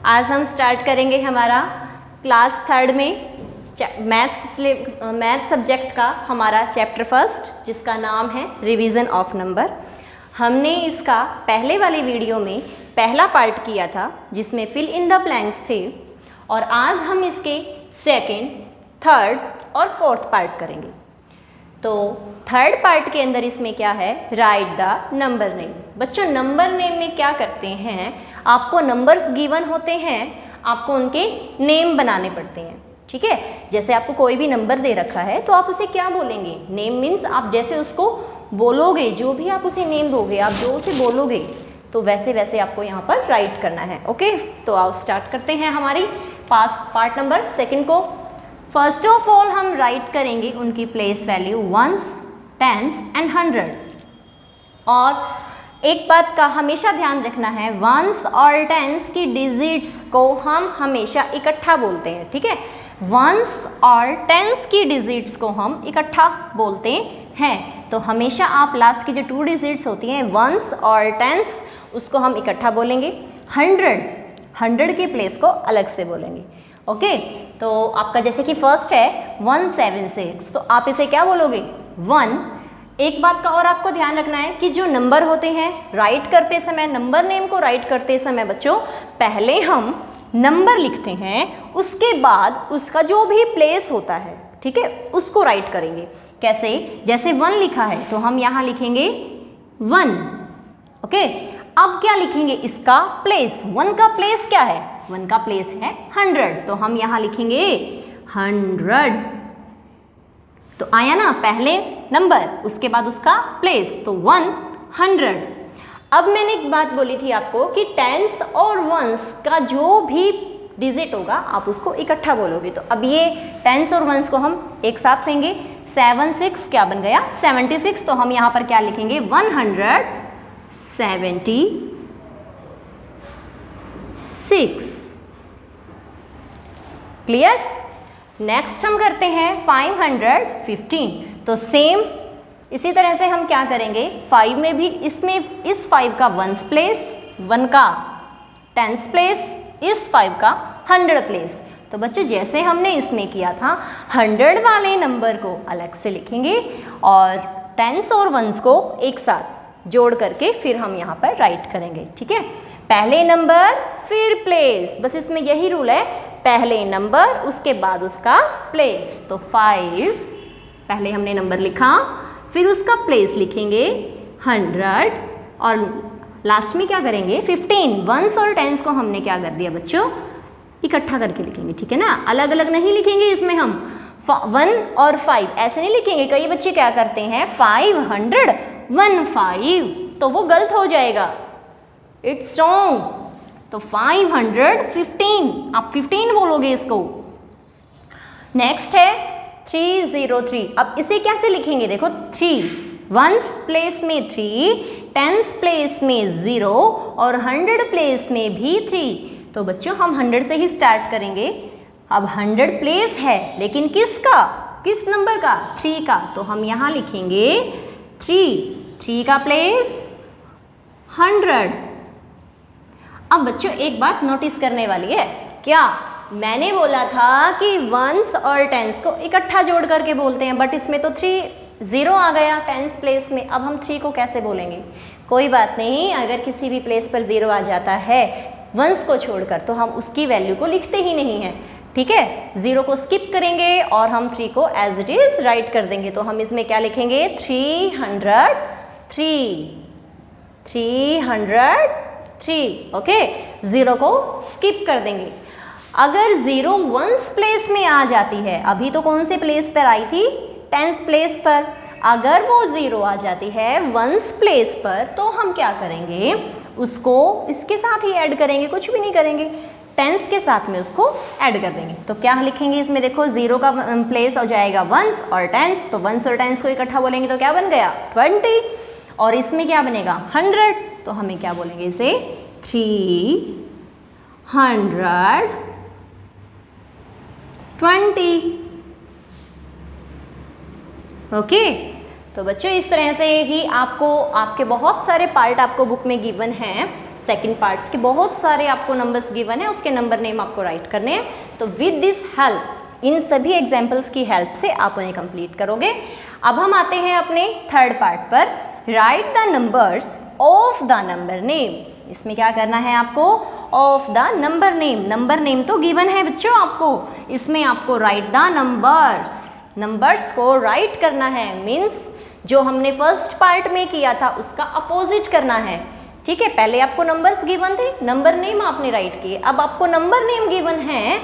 आज हम स्टार्ट करेंगे हमारा क्लास 3 में मैथ सब्जेक्ट का हमारा चैप्टर फर्स्ट, जिसका नाम है रिवीजन ऑफ नंबर। हमने इसका पहले वाली वीडियो में पहला पार्ट किया था जिसमें फिल इन द ब्लैंक्स थे, और आज हम इसके सेकंड, थर्ड और फोर्थ पार्ट करेंगे। तो थर्ड पार्ट के अंदर इसमें क्या है, राइट द नंबर नेम। बच्चों नंबर नेम में क्या करते हैं, आपको नंबर्स गिवन होते हैं, आपको उनके नेम बनाने पड़ते हैं। ठीक है, जैसे आपको कोई भी नंबर दे रखा है तो आप उसे क्या बोलेंगे, नेम मीन्स आप जैसे उसको बोलोगे, जो भी आप उसे नेम दोगे, आप जो उसे बोलोगे तो वैसे वैसे आपको यहाँ पर राइट करना है। ओके, तो आओ स्टार्ट करते हैं हमारी पार्ट नंबर सेकंड को। फर्स्ट ऑफ ऑल हम राइट करेंगे उनकी place value ones, tens and 100। और एक बात का हमेशा ध्यान रखना है, वंस और टेंस की डिजिट्स को हम हमेशा इकट्ठा बोलते हैं। ठीक है, वंस और टेंस की डिजिट्स को हम इकट्ठा बोलते हैं। तो हमेशा आप लास्ट की जो 2 डिजिट्स होती हैं वंस और टेंस, उसको हम इकट्ठा बोलेंगे। 100 की प्लेस को अलग से बोलेंगे। ओके, तो आपका जैसे कि फर्स्ट है 176, तो आप इसे क्या बोलोगे, 1। एक बात का और आपको ध्यान रखना है कि जो नंबर होते हैं राइट करते समय, नंबर नेम को राइट करते समय बच्चों, पहले हम नंबर लिखते हैं, उसके बाद उसका जो भी प्लेस होता है, ठीक है, उसको राइट करेंगे। कैसे, जैसे 1 लिखा है तो हम यहाँ लिखेंगे 1। ओके, अब क्या लिखेंगे, इसका प्लेस, 1 का प्लेस क्या है, 1 का प्लेस है 100, तो हम यहाँ लिखेंगे 100। तो आया ना, पहले नंबर उसके बाद उसका प्लेस, तो 100। अब मैंने एक बात बोली थी आपको कि टेंस और वंस का जो भी डिजिट होगा आप उसको इकट्ठा बोलोगे। तो अब ये टेंस और वंस को हम एक साथ लेंगे। 7 6 क्या बन गया, 76, तो हम यहाँ पर क्या लिखेंगे, 176। क्लियर। नेक्स्ट हम करते हैं 515। तो सेम इसी तरह से हम क्या करेंगे, 5 में भी इसमें इस 5 का 1s प्लेस, 1 का 10s प्लेस, इस 5 का 100 प्लेस। तो बच्चों जैसे हमने इसमें किया था, 100 वाले नंबर को अलग से लिखेंगे और 10s और 1s को एक साथ जोड़ करके फिर हम यहाँ पर राइट करेंगे। ठीक है, पहले नंबर फिर प्लेस, बस इसमें यही रूल है, पहले नंबर उसके बाद उसका प्लेस। तो 5 पहले हमने नंबर लिखा, फिर उसका प्लेस लिखेंगे 100, और लास्ट में क्या करेंगे, 15। 1s और 10s को हमने क्या कर दिया बच्चों, इकट्ठा करके लिखेंगे। ठीक है ना, अलग अलग नहीं लिखेंगे। इसमें हम 1 और 5 ऐसे नहीं लिखेंगे। कई बच्चे क्या करते हैं 515, तो वो गलत हो जाएगा, इट्स रॉन्ग। तो 515 आप 15 बोलोगे इसको। नेक्स्ट है 303। अब इसे कैसे लिखेंगे, देखो 3 1s प्लेस में 3, 10s प्लेस में 0 और 100 प्लेस में भी 3। तो बच्चों हम 100 से ही स्टार्ट करेंगे। अब 100 प्लेस है, लेकिन किसका, किस नंबर का, 3 का, तो हम यहाँ लिखेंगे 3 का प्लेस 100। अब बच्चों एक बात नोटिस करने वाली है, क्या मैंने बोला था कि 1s और 10s को इकट्ठा जोड़ करके बोलते हैं, बट इसमें तो 0 आ गया 10s प्लेस में। अब हम 3 को कैसे बोलेंगे, कोई बात नहीं, अगर किसी भी प्लेस पर 0 आ जाता है 1s को छोड़कर, तो हम उसकी वैल्यू को लिखते ही नहीं हैं। ठीक है, 0 को स्किप करेंगे और हम 3 को एज इट इज राइट कर देंगे। तो हम इसमें क्या लिखेंगे, 303। ओके, 0 को स्किप कर देंगे। अगर 0 1s प्लेस में आ जाती है, अभी तो कौन से प्लेस पर आई थी, 10s प्लेस पर, अगर वो 0 आ जाती है 1s प्लेस पर, तो हम क्या करेंगे, उसको इसके साथ ही ऐड करेंगे, कुछ भी नहीं करेंगे, 10s के साथ में उसको ऐड कर देंगे। तो क्या लिखेंगे इसमें, देखो 0 का प्लेस हो जाएगा 1s और 10s, तो 1s और 10s को इकट्ठा बोलेंगे तो क्या बन गया 20, और इसमें क्या बनेगा 100, तो हमें क्या बोलेंगे इसे 320। ओके, तो बच्चों इस तरह से ही आपको, आपके बहुत सारे पार्ट आपको बुक में गिवन हैं, सेकंड पार्ट्स के बहुत सारे आपको नंबर्स गिवन है, उसके नंबर नेम आपको राइट करने हैं। तो विद दिस हेल्प, इन सभी एग्जाम्पल्स की हेल्प से आप उन्हें कंप्लीट करोगे। अब हम आते हैं अपने थर्ड पार्ट पर, right the numbers of the number name. इसमें क्या करना है आपको, of the number name. Number name तो गिवन है बच्चों आपको, इसमें आपको राइट द नंबर्स, नंबर्स को राइट करना है। मीन्स जो हमने फर्स्ट पार्ट में किया था उसका अपोजिट करना है, ठीक है। पहले आपको नंबर्स गिवन थे, नंबर नेम आपने राइट किए, अब आपको नंबर नेम गिवन है,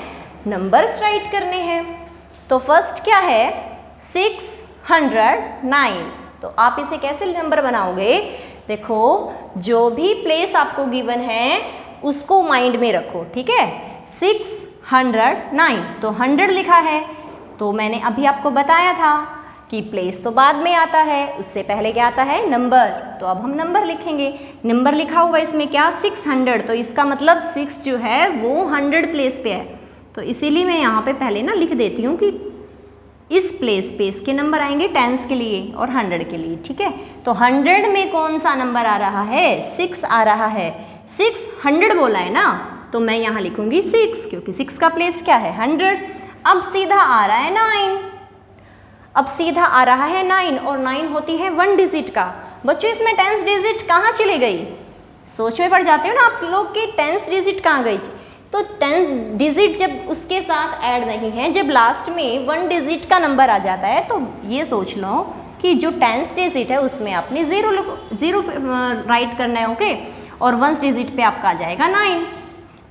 नंबर्स राइट करने हैं। तो फर्स्ट क्या है, 609। तो आप इसे कैसे नंबर बनाओगे, देखो जो भी प्लेस आपको गिवन है उसको माइंड में रखो, ठीक है। 609 तो 100 लिखा है, तो मैंने अभी आपको बताया था कि प्लेस तो बाद में आता है, उससे पहले क्या आता है, नंबर। तो अब हम नंबर लिखेंगे, नंबर लिखा हुआ इसमें क्या, 600, तो इसका मतलब 6 जो है वो 100 प्लेस पे है। तो इसीलिए मैं यहाँ पे पहले ना लिख देती हूँ कि इस प्लेस पे इसके नंबर आएंगे टेंस के लिए और 100 के लिए, ठीक है। तो 100 में कौन सा नंबर आ रहा है, 6 आ रहा है। 600 बोला है ना, तो मैं यहाँ लिखूंगी 6, क्योंकि 6 का प्लेस क्या है, 100। अब सीधा आ रहा है 9, अब सीधा आ रहा है 9, और 9 होती है 1 डिजिट का। बच्चों इसमें 10th डिजिट कहाँ चली गई, सोच में पड़ जाते हो ना आप लोग कि 10th डिजिट कहाँ गई। तो 10th डिजिट जब उसके साथ ऐड नहीं है, जब लास्ट में 1 डिजिट का नंबर आ जाता है, तो ये सोच लो कि जो 10th डिजिट है उसमें आपने 0 राइट करना है, ओके। और 1 डिजिट पे आपका आ जाएगा 9,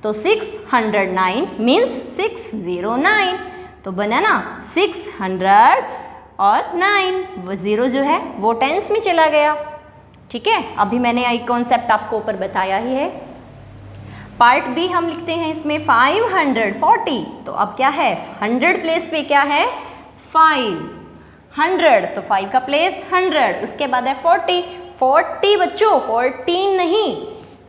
तो 609 मीन्स 609, तो बना ना 600 और 9, वो 0 जो है वो टेंस में चला गया, ठीक है। अभी मैंने एक कॉन्सेप्ट आपको ऊपर बताया ही है। पार्ट बी हम लिखते हैं इसमें 540, तो अब क्या है, 100 प्लेस पे क्या है, 500, तो 5 का प्लेस 100, उसके बाद है 40 बच्चों, 14 नहीं,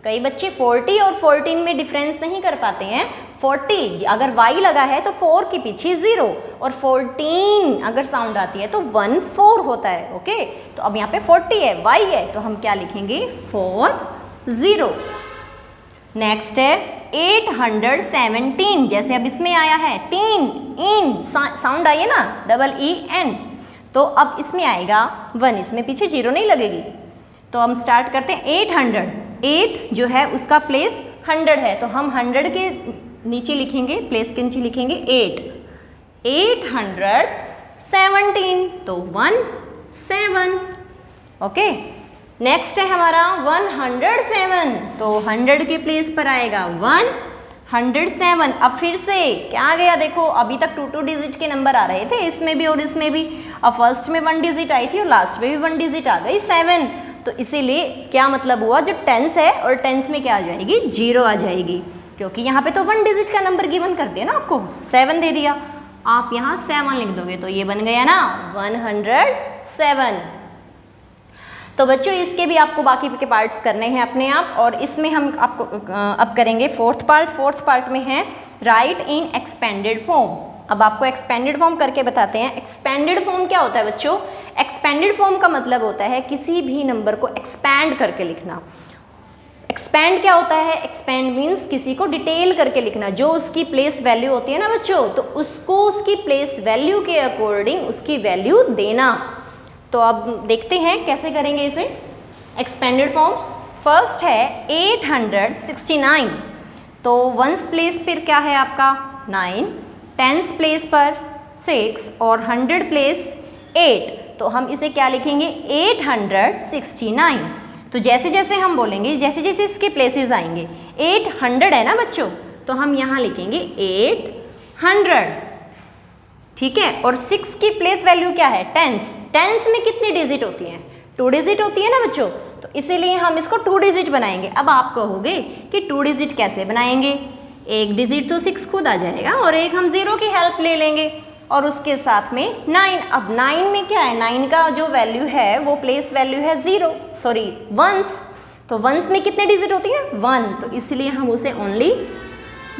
कई बच्चे 40 और 14 में डिफरेंस नहीं कर पाते हैं। 40 अगर y लगा है तो 4 के पीछे 0, और 14 अगर साउंड आती है तो 14 होता है, ओके। तो अब यहाँ पे 40 है, y है, तो हम क्या लिखेंगे, 40। नेक्स्ट है 817, जैसे अब इसमें आया है टीन, इन साउंड आई है ना, EEN, तो अब इसमें आएगा 1, इसमें पीछे 0 नहीं लगेगी। तो हम स्टार्ट करते हैं 800, 8 जो है उसका प्लेस 100 है, तो हम 100 के नीचे लिखेंगे, प्लेस के नीचे लिखेंगे 8, 817, तो 17, ओके। नेक्स्ट है हमारा 107, तो 100 के प्लेस पर आएगा 107। अब फिर से क्या आ गया, देखो अभी तक 2 डिजिट के नंबर आ रहे थे, इसमें भी और इसमें भी। अब फर्स्ट में 1 डिजिट आई थी और लास्ट में भी 1 डिजिट आ गई, 7। तो इसीलिए क्या मतलब हुआ, जो टेंस है और टेंस में क्या आ जाएगी, 0 आ जाएगी, क्योंकि यहाँ पे तो 1 डिजिट का नंबर गिवन कर दिया ना आपको, 7 दे दिया, आप यहाँ 7 लिख दोगे, तो ये बन गया ना 107। तो बच्चों इसके भी आपको बाकी के पार्ट्स करने हैं अपने आप, और इसमें हम आपको अब करेंगे फोर्थ पार्ट में है राइट इन एक्सपेंडेड फॉर्म। अब आपको एक्सपेंडेड फॉर्म करके बताते हैं। एक्सपेंडेड फॉर्म क्या होता है बच्चों, एक्सपेंडेड फॉर्म का मतलब होता है किसी भी नंबर को एक्सपैंड करके लिखना। एक्सपैंड क्या होता है, एक्सपैंड मीन्स किसी को डिटेल करके लिखना, जो उसकी प्लेस वैल्यू होती है ना बच्चों, तो उसको उसकी प्लेस वैल्यू के अकॉर्डिंग उसकी वैल्यू देना। तो अब देखते हैं कैसे करेंगे इसे, एक्सपेंडेड फॉर्म। फर्स्ट है 869, तो 1s प्लेस पर क्या है आपका 9, 10s प्लेस पर 6 और 100 प्लेस 8, तो हम इसे क्या लिखेंगे 869। तो जैसे जैसे हम बोलेंगे, जैसे जैसे इसके प्लेसेस आएंगे, 800 है ना बच्चों, तो हम यहाँ लिखेंगे 800, ठीक है। और 6 की प्लेस वैल्यू क्या है 10s, 10s में कितनी डिजिट होती हैं, 2 डिजिट होती है ना बच्चों, तो इसीलिए हम इसको 2 डिजिट बनाएंगे। अब आप कहोगे कि 2 डिजिट कैसे बनाएंगे, एक डिजिट तो 6 खुद आ जाएगा और एक हम 0 की हेल्प ले लेंगे, और उसके साथ में 9। अब 9 में क्या है, 9 का जो वैल्यू है वो प्लेस वैल्यू है 1s, तो 1s में कितने डिजिट होती है 1, तो इसलिए हम उसे ओनली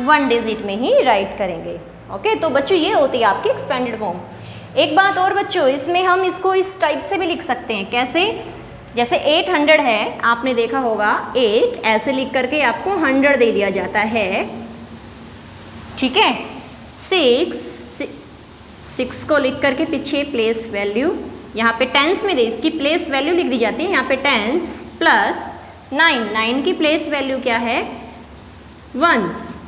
1 डिजिट में ही राइट करेंगे, ओके। तो बच्चों ये होती है आपकी एक्सपेंडेड फॉर्म। एक बात और बच्चों, इसमें हम इसको इस टाइप से भी लिख सकते हैं, कैसे, जैसे 800 है, आपने देखा होगा 8 ऐसे लिख करके आपको 100 दे दिया जाता है, ठीक है। 6 को लिख करके पीछे प्लेस वैल्यू, यहाँ पे टेंस में दे इसकी प्लेस वैल्यू लिख दी जाती है, यहाँ पे टेंस प्लस 9 की प्लेस वैल्यू क्या है, वंस।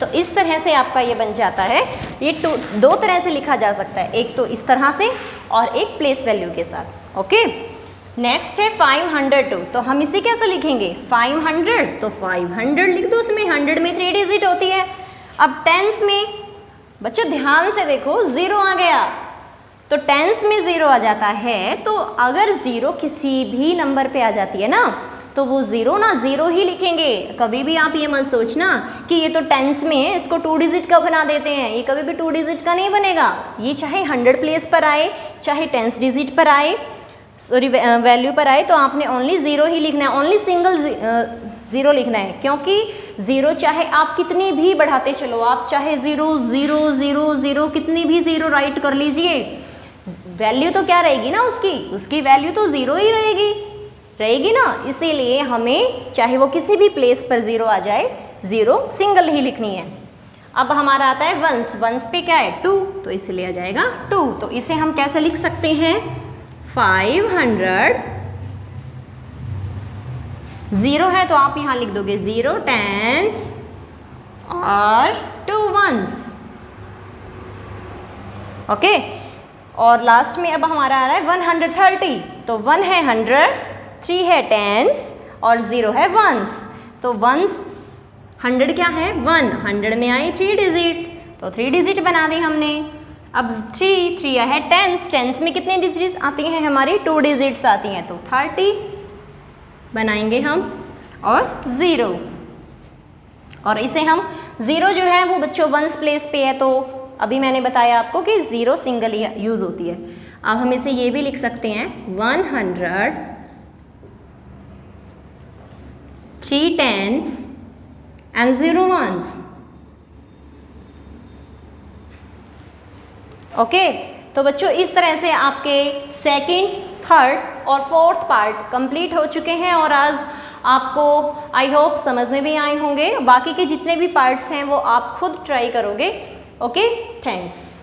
तो इस तरह से आपका ये बन जाता है। ये दो तरह से लिखा जा सकता है, एक तो इस तरह से और एक प्लेस वैल्यू के साथ। ओके, नेक्स्ट है 502। तो हम इसे कैसे लिखेंगे, 500 तो 500 लिख दो, उसमें 100 में 3 डिजिट होती है। अब टेंस में बच्चों ध्यान से देखो, 0 आ गया तो टेंस में 0 आ जाता है। तो अगर 0 किसी भी नंबर पे आ जाती है ना, तो वो 0 ना 0 ही लिखेंगे। कभी भी आप ये मत सोचना कि ये तो टेंस में है, इसको 2 डिजिट का बना देते हैं, ये कभी भी 2 डिजिट का नहीं बनेगा। ये चाहे 100 प्लेस पर आए, चाहे 10 डिजिट पर आए, सॉरी वैल्यू पर आए, तो आपने ओनली 0 ही लिखना है, ओनली सिंगल 0 लिखना है। क्योंकि 0 चाहे आप कितनी भी बढ़ाते चलो, आप चाहे 0 0 0 0 कितनी भी 0 राइट कर लीजिए, वैल्यू तो क्या रहेगी ना, उसकी वैल्यू तो 0 ही रहेगी ना। इसीलिए हमें चाहे वो किसी भी प्लेस पर 0 आ जाए, 0 सिंगल ही लिखनी है। अब हमारा आता है वंस पे क्या है, 2, तो इसलिए आ जाएगा 2। तो इसे हम कैसे लिख सकते हैं, 500, 0 है तो आप यहाँ लिख दोगे 0 टेंस और 2 वंस। ओके, और लास्ट में अब हमारा आ रहा है 130। तो 1 है 100, 3 है टेंस और 0 है वंस। तो वंस 100 क्या है, 100 में आई 3 डिजिट, तो 3 डिजिट बना दी हमने। अब 3 है टेंस में कितने डिजिट आती हैं हमारी, 2 डिजिट्स आती हैं, तो 30 बनाएंगे हम और 0। और इसे हम 0 जो है वो बच्चों वंस प्लेस पे है, तो अभी मैंने बताया आपको कि 0 सिंगल ही यूज होती है। अब हम इसे ये भी लिख सकते हैं 100, 3 टेंस एंड 0 वंस। ओके, तो बच्चों इस तरह से आपके सेकंड, थर्ड और फोर्थ पार्ट कंप्लीट हो चुके हैं और आज आपको आई होप समझ में भी आए होंगे। बाकी के जितने भी पार्ट्स हैं वो आप खुद ट्राई करोगे। Okay, thanks.